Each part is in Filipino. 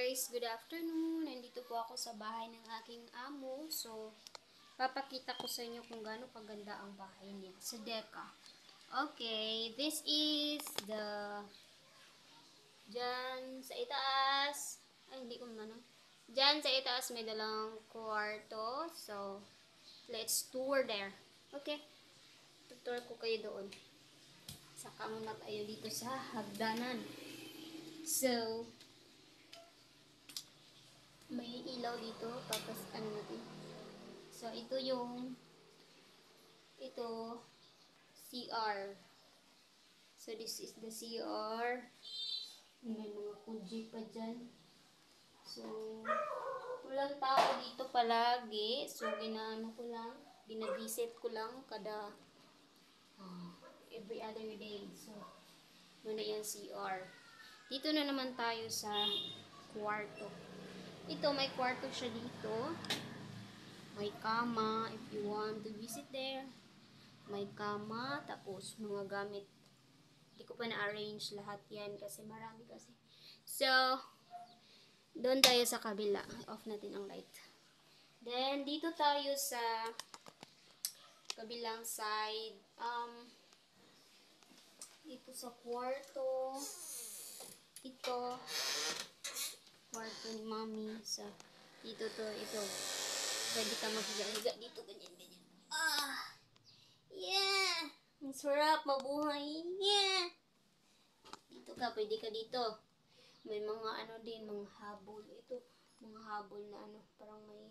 guys, good afternoon. Nandito po ako sa bahay ng aking amo. So, papakita ko sa inyo kung gaano kaganda ang bahay niya sa Deka. Okay, this is the dyan sa itaas. Ay, hindi ko ano. Dyan sa itaas may dalang kwarto. So, let's tour there. Okay, tutur ko kayo doon. Saka muna tayo dito sa hagdanan. So, may ilaw dito, tapos ano natin. So, ito CR. So, this is the CR. May mga kuji pa dyan. So, walang tao dito palagi. So, ginavisit ko lang kada every other day. So, muna yung CR. Dito na naman tayo sa kwarto. Ito, may kwarto siya dito. May kama, if you want to visit there. May kama, tapos mga gamit. Hindi ko pa na-arrange lahat yan kasi marami kasi. So, doon tayo sa kabila. Off natin ang light. Then, dito tayo sa kabilang side. Dito sa kwarto. Ito. Kwarto ni mami. So, ito. Pwede ka maghiga-higa dito. Ganyan. Yeah! Ang sarap mabuhay. Yeah! Dito ka. Pwede ka dito. May mga ano din. Mga habol. Ito. Mga habol na ano. Parang may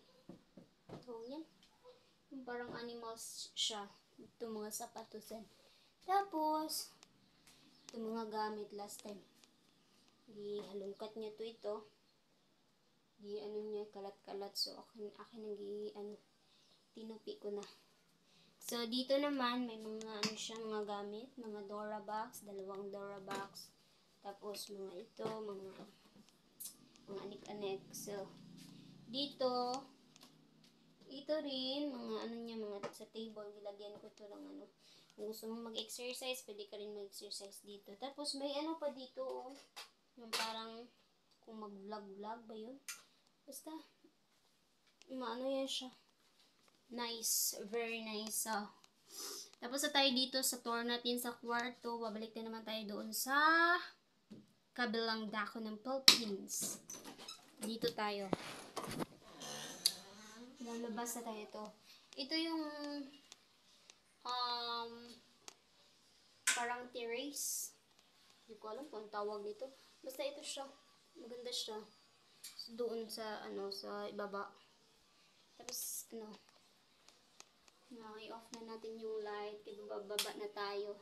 tawag yan. Yung parang animals siya. Ito mga sapatosan. Tapos, ito mga gamit last time. Halungkat niya ito. Ano niya, kalat-kalat. So, akin tinupi ko na. So, dito naman, may mga ano siya, mga gamit. Mga Dora box, 2 Dora box. Tapos, mga ito, mga anik-anik. So, dito, ito rin, mga ano niya, mga sa table. Gilagyan ko ito ng ano. Kung gusto mong mag-exercise, pwede ka rin mag-exercise dito. Tapos, may ano pa dito, yung parang, kung mag-vlog-vlog ba yun? Basta, ano yan siya. Nice. Very nice. So, tapos na tayo dito sa tour natin sa kwarto. Babalik na naman tayo doon sa kabilang dako ng Philippines. Dito tayo. Lalabas na tayo ito. Ito yung parang terrace. Hindi ko alam kung tawag dito. Basta ito siya. Maganda siya. Doon sa sa ibaba. Tapos i-off na natin yung light kasi bababa na tayo.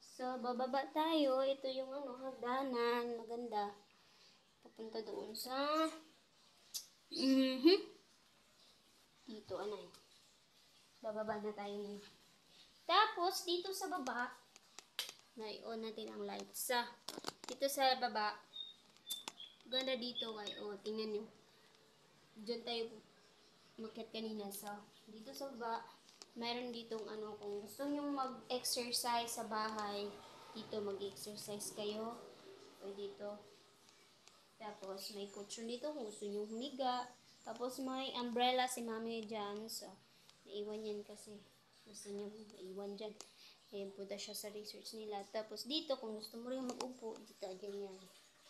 So bababa tayo, ito yung hagdanan, maganda. Papunta doon sa dito bababa na tayo ngayon. Tapos dito sa baba na-on natin ang lights. Dito sa baba ganda dito tingnan nyo. Diyan tayo umakyat kanina. So, dito sa baba, mayroon ditong kung gusto nyo mag-exercise sa bahay, dito mag-exercise kayo. Pwede dito. Tapos, may cushion dito kung gusto nyo humiga. Tapos, may umbrella si mami dyan. So, naiwan yan kasi gusto nyo naiwan dyan. Ayan, punta siya sa research nila. Tapos, dito, kung gusto mo rin mag-upo, dito, ganyan.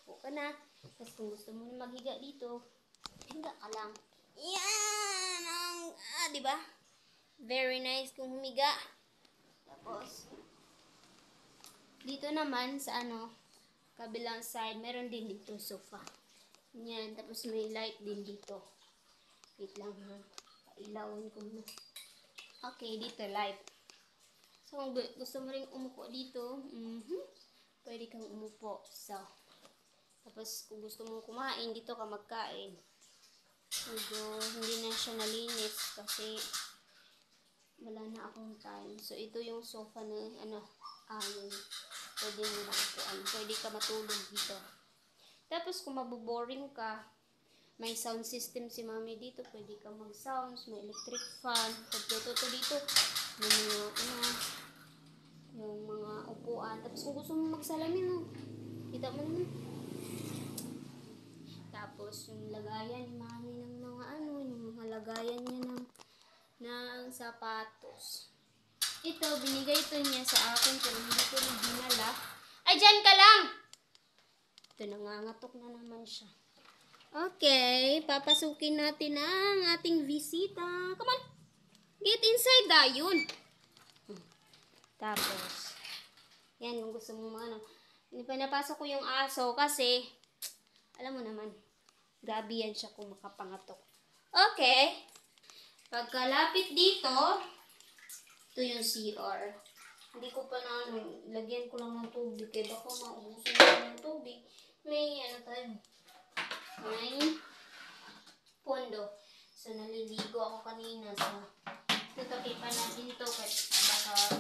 Upo ka na. Tapos kung gusto mo na maghiga dito, higa ka lang. Yan! Diba? Very nice kung humiga. Tapos, dito naman sa kabilang side, meron din dito sofa. Yan. Tapos may light din dito. Wait lang ha. Pailawin ko na. Okay, dito light. So, kung gusto mo rin umupo dito, pwede kang umupo. So, tapos, kung gusto mong kumain, dito ka magkain. Medyo, hindi na siya nalinis kasi wala na akong time. So, ito yung sofa na, yun. Pwede mo makupuan. Pwede ka matulog dito. Tapos, kung maboboring ka, may sound system si mami dito. Pwede ka mag-sounds. May electric fan. Pagtututo dito, may yung mga upuan. Tapos, kung gusto mo magsalamin, kita mo naman. lagayan niya ng sapatos. Ito, binigay ito niya sa akin pero hindi ko rin dinala. Ay, dyan ka lang! Ito, nangangatok na naman siya. Okay, papasukin natin ang ating bisita. Come on! Get inside yun! Tapos, yan, yung gusto mo ano. Pinapasok ko yung aso kasi, alam mo naman, grabe yan siya kung makapangatok. Okay. Pagkalapit dito, ito yung CR. Hindi ko pa na, lagyan ko lang ng tubig. Kaya baka maubusin ko ng tubig. May, may pondo. So, naliligo ako kanina. So, tutakipan natin ito kasi baka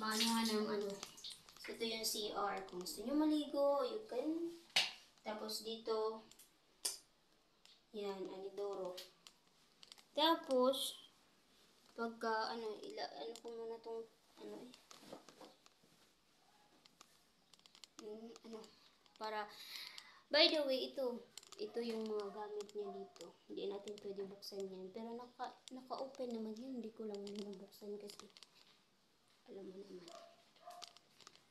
maanuhan ng So, ito yung CR. Kung gusto nyo maligo, you can. Tapos dito, yan, anidoro. Tapos, pagka, ko muna tong, para, by the way, ito yung mga gamit niya dito. Hindi natin pwede buksan yan. Pero naka-open naman yan. Hindi ko lang nabuksan kasi, alam mo naman.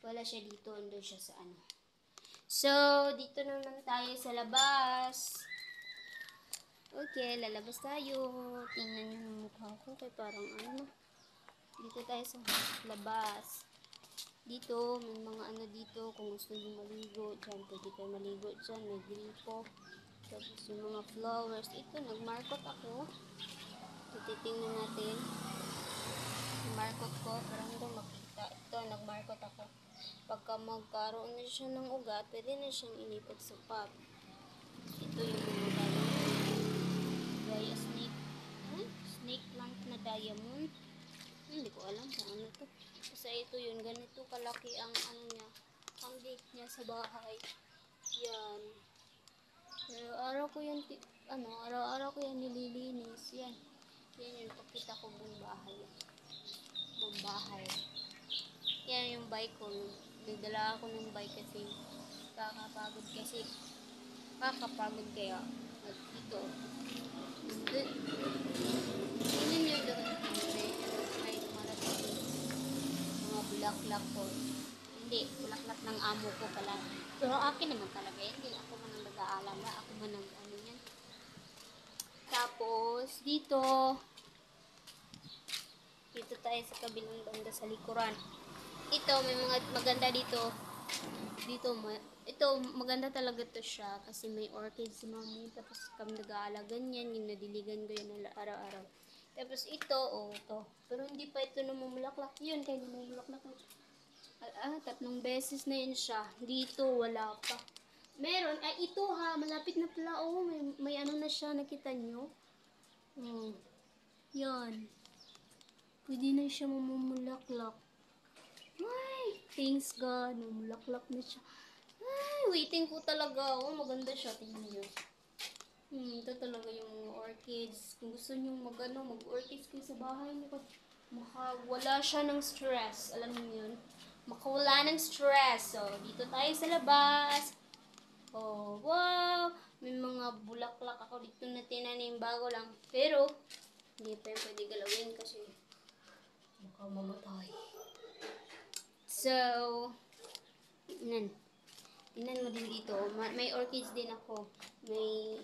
Wala siya dito. Andun siya sa So, dito naman tayo sa labas. Okay, lalabas tayo. Tingnan nyo yung mukha ko. Kaya parang dito tayo sa labas. Dito, may mga dito. Kung gusto nyo maligo, dyan. Pwede kayo maligo dyan. May gripo. Tapos yung mga flowers. Ito, nagmarkot ako. Ito, titingnan natin. Markot ko. Parang hindi makita. Ito, nagmarkot ako. Pagka magkaroon na siya ng ugat, pwede na siyang ilipat sa pot. Ito yung mga diamond. Snake. Snake plant na diamond. Hindi ko alam kung ano to. Kasi ito yun. Ganito kalaki ang niya. Ang gate niya sa bahay. Yan. Pero araw-araw ko yan nililinis. Yan. Yan yung pakita ko buong bahay. Buong bahay. Yan yung bike ko. Nagdala ako ng bike kasi kakapagod kaya dito. Hindi nyo doon. Ay, mga bulaklak ko. Hindi, bulaklak ng amo ko pala. Pero akin naman talaga. Hindi ako man ang nag-aalala. Ako man ang yan. Tapos, dito tayo sa kabilang banda sa likuran. Ito, may mga maganda dito. Ito, maganda talaga to siya. Kasi may orchids si mami. Tapos kami nag-aalagan yan. Yung nadiligan ko yan araw-araw. Tapos ito, ito. Pero hindi pa ito namumulaklak yun. Kaya namumulaklak na. 3 beses na yun siya. Dito, wala pa. Meron. Ito malapit na pala. May na siya. Nakita nyo? Yan. Pwede na siya mamumulaklak. Ay, thanks God. Namulaklak na siya. Ay, waiting ko talaga. Maganda siya. Tingnan nyo. Ito talaga yung orchids. Kung gusto nyo mag-orchids kayo sa bahay nyo. Makawala siya ng stress. Alam niyo yun? Makawala ng stress. So, dito tayo sa labas. Wow! May mga bulaklak ako dito na tinanim bago lang. Pero, hindi pa yung pwede galawin kasi baka mamatay. So, tingnan mo din dito. May orchids din ako. May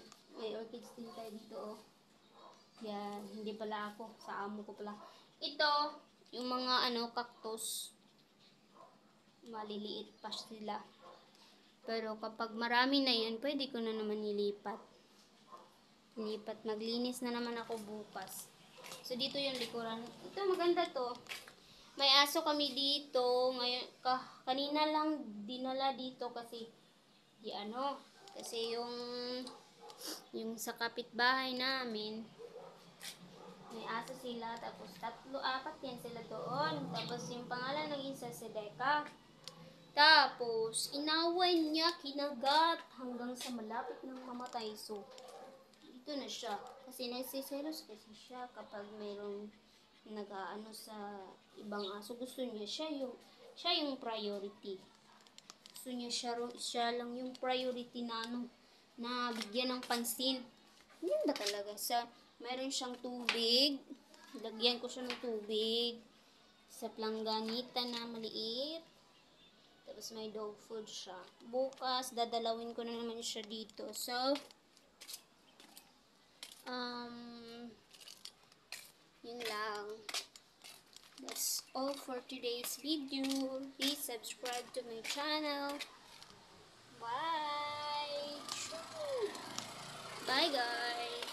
orchids din tayo dito. Yan, hindi pala ako. Sa amo ko pala. Ito, yung mga cactus. Maliliit pa sila. Pero kapag marami na yun, pwede ko na naman ilipat. Maglinis na naman ako bukas. So, dito yung likuran. Ito, maganda to. May aso kami dito. Ngayon, kanina lang dinala dito kasi, kasi yung sa kapitbahay namin, may aso sila. Tapos, 4 yan sila doon. Tapos, yung pangalan ng isa si Deka. Tapos, inaway niya, kinagat, hanggang sa malapit ng mamatay. So, dito na siya. Kasi nagsiselos kasi siya kapag mayroong sa ibang aso. Gusto niya siya yung priority. Gusto niya siya lang yung priority na bigyan ng pansin. Yan ba talaga? Meron siyang tubig. Lagyan ko siya ng tubig. Sa planggangita na maliit. Tapos may dog food siya. Bukas, dadalawin ko na naman siya dito. So, yun lang. That's all for today's video. Please subscribe to my channel. Bye! Bye guys!